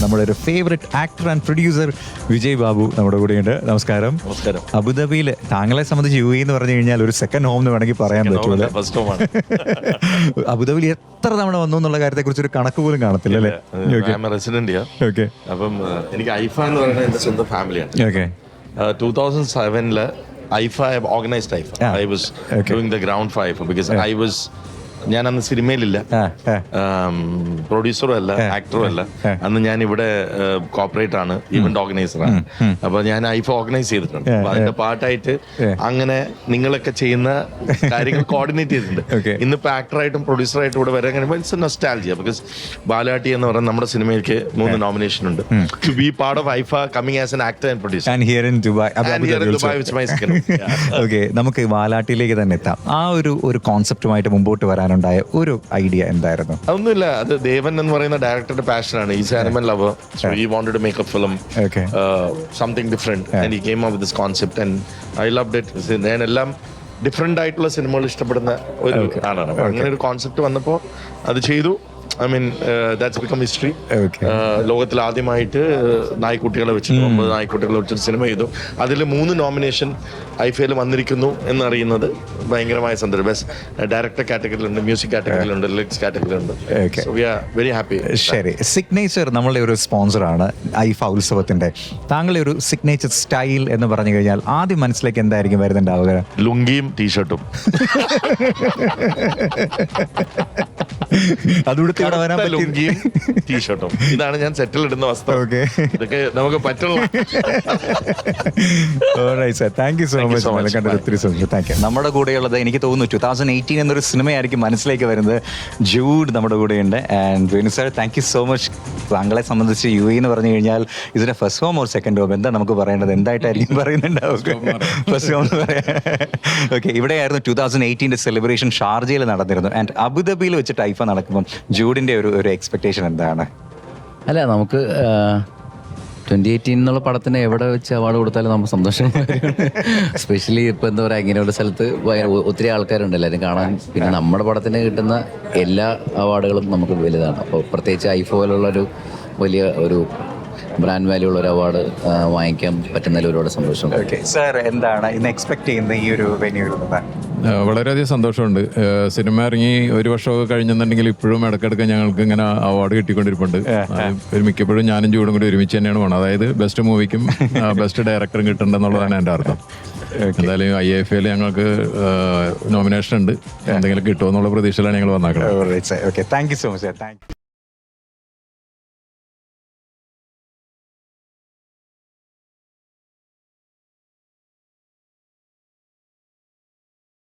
നമ്മുടെ ഒരു favourite actor and producer Vijay Babu നമ്മുടെ കൂടെയുണ്ട്. നമസ്കാരം. നമസ്കാരം. അബുദാബിയിൽ താങ്കളെ സംബന്ധിച്ച് യു എന്ന് പറഞ്ഞു കഴിഞ്ഞാൽ ഒരു സെക്കൻഡ് ഹോം എന്ന് വേണമെങ്കിൽ പറയാൻ പറ്റൂല. അബുദാബിയിൽ എത്ര തവണ വന്നു എന്നുള്ള കാര്യത്തെ കുറിച്ച് ഒരു കണക്ക് പോലും കാണത്തില്ല അല്ലേ? Resident okay. അപ്പം എനിക്ക് ഐഫ എന്ന് പറയുന്നത് എന്റെ സ്വന്തം ഫാമിലിയാണ്. Okay. 2007 IIFA organised IIFA. I was doing the ground for IIFA because I was ഞാൻ അന്ന് സിനിമയിലില്ല, പ്രൊഡ്യൂസറും അല്ല, ആക്ടറും അല്ല. അന്ന് ഞാൻ ഇവിടെ കോർപ്പറേറ്റ് ആണ്, ഇവന്റ് ഓർഗനൈസർ ആണ്. അപ്പൊ ഞാൻ ഐഫ ഓർഗനൈസ് ചെയ്തിട്ടുണ്ട്. അപ്പൊ അതിന്റെ പാർട്ടായിട്ട് അങ്ങനെ നിങ്ങളൊക്കെ ചെയ്യുന്ന കാര്യങ്ങൾ കോർഡിനേറ്റ് ചെയ്തിട്ടുണ്ട്. ഇന്നിപ്പോ ആക്ടറായിട്ടും പ്രൊഡ്യൂസറായിട്ടും ഇവിടെ വരാൻ കഴിയുമ്പോൾ it's a nostalgia because Valatty എന്ന് പറയുന്ന നമ്മുടെ സിനിമയിലേക്ക് 3 നോമിനേഷൻ ഉണ്ട്. To be part of IIFA coming as an actor and producer and here in Dubai. Okay, നമുക്ക് വാലാട്ടിയിലേക്ക് തന്നെ എത്താം. ആ ഒരു കോൺസെപ്റ്റുമായിട്ട് മുമ്പോട്ട് വരാനുണ്ടായ ഒരു ഐഡിയ എന്തായിരുന്നു? അതൊന്നുമില്ല, അത് ദേവൻ എന്ന് പറയുന്ന ഡയറക്ടറുടെ പാഷനാണ്. Is animal lover, so he wanted to make a film something different and he came up with this concept and I loved it. ഞാൻ എല്ലാം ഡിഫറെന്റ് ആയിട്ടുള്ള സിനിമകൾ ഇഷ്ടപ്പെടുന്ന ഒരു ആളാണ്. അങ്ങനെ ഒരു കോൺസെപ്റ്റ് വന്നപ്പോൾ അത് ചെയ്തു. I mean that's become history. ലോകത്തിൽ ആദ്യമായിട്ട് നായ്ക്കുട്ടികളെ വെച്ചിട്ട് 9 നായ്ക്കുട്ടികളെ വെച്ചിട്ട് സിനിമ ചെയ്തു. അതിൽ 3 നോമിനേഷൻ ഐഫയിൽ വന്നിരിക്കുന്നു എന്നറിയുന്നത് ഭയങ്കരമായ സന്തോഷം. ബെസ്റ്റ് ഡയറക്ടർ കാറ്റഗറിയിലുണ്ട്, മ്യൂസിക് കാറ്റഗറിയിലുണ്ട്, ലിറിക്സ് കാറ്റഗറിയിലുണ്ട്. So we are very happy. ശരി, സിഗ്നേച്ചർ നമ്മളുടെ ഒരു സ്പോൺസറാണ് ഐഫ ഉത്സവത്തിന്റെ. താങ്കളുടെ ഒരു സിഗ്നേച്ചർ സ്റ്റൈൽ എന്ന് പറഞ്ഞു കഴിഞ്ഞാൽ ആദ്യം മനസ്സിലേക്ക് എന്തായിരിക്കും വരുന്നുണ്ടാവുക? ലുങ്കിയും ടീഷർട്ടും. അതുകൊണ്ട് ലുങ്കിയും ടീഷർട്ടും, ഇതാണ് ഞാൻ സെറ്റിൽ ഇടുന്ന വസ്ത്രം. ഇതൊക്കെ നമുക്ക് പറ്റുള്ളൂ. നമ്മുടെ കൂടെയുള്ളത് എനിക്ക് തോന്നുന്നു 2018 എന്നൊരു സിനിമയായിരിക്കും മനസ്സിലേക്ക് വരുന്നത്. ജൂഡ് നമ്മുടെ കൂടെയുണ്ട്. And Venu sir, thank you so much. താങ്കളെ സംബന്ധിച്ച് യു എന്ന് പറഞ്ഞു കഴിഞ്ഞാൽ ഇതിന്റെ first home or second home, എന്താ നമുക്ക് പറയേണ്ടത്? എന്തായിട്ടായിരിക്കും പറയുന്നുണ്ടാവും? ഫസ്റ്റ് ഹോം എന്ന് പറയാം. ഓക്കെ, ഇവിടെയായിരുന്നു 2018 സെലിബ്രേഷൻ ഷാർജയിൽ നടന്നിരുന്നു. ആൻഡ് അബുദാബിയിൽ വെച്ചിട്ട് ഐഫ നടക്കുമ്പോൾ ജൂഡിന്റെ ഒരു എക്സ്പെക്ടേഷൻ എന്താണ്? അല്ല, നമുക്ക് 2018 എന്നുള്ള പടത്തിന് എവിടെ വെച്ച് അവാർഡ് കൊടുത്താലും നമുക്ക് സന്തോഷം. എസ്പെഷ്യലി ഇപ്പോൾ എന്താ പറയുക, ഇങ്ങനെയുള്ള സ്ഥലത്ത് ഒത്തിരി ആൾക്കാരുണ്ട് എല്ലാവരും കാണാൻ. പിന്നെ നമ്മുടെ പടത്തിന് കിട്ടുന്ന എല്ലാ അവാർഡുകളും നമുക്ക് വലുതാണ്. അപ്പോൾ പ്രത്യേകിച്ച് ഐഫ പോലുള്ളൊരു വലിയ ഒരു ബ്രാൻഡ് വാല്യൂ ഉള്ള ഒരു അവാർഡ് വാങ്ങിക്കാൻ പറ്റുന്നതിൽ ഒരുപാട് സന്തോഷം. സാർ, എന്താണ് ഇന്ന് എക്സ്പെക്ട് ചെയ്യുന്ന ഈ ഒരു വെന്യൂവിൽ? വളരെയധികം സന്തോഷമുണ്ട്. സിനിമ ഇറങ്ങി 1 വർഷമൊക്കെ കഴിഞ്ഞെന്നുണ്ടെങ്കിൽ ഇപ്പോഴും ഇടയ്ക്കിടയ്ക്ക് ഞങ്ങൾക്ക് ഇങ്ങനെ അവാർഡ് കിട്ടിക്കൊണ്ടിരിപ്പുണ്ട്. മിക്കപ്പോഴും ഞാനും ജൂഡും കൂടി ഒരുമിച്ച് തന്നെയാണ് പോകണം. അതായത് ബെസ്റ്റ് മൂവിക്കും ബെസ്റ്റ് ഡയറക്ടറും കിട്ടുന്നുണ്ടെന്നുള്ളതാണ് എൻ്റെ അർത്ഥം. എന്തായാലും IFAയിൽ ഞങ്ങൾക്ക് നോമിനേഷൻ ഉണ്ട്. എന്തെങ്കിലും കിട്ടുമോ എന്നുള്ള പ്രതീക്ഷയിലാണ് ഞങ്ങൾ വന്നേക്കുന്നത്. Thank you so much.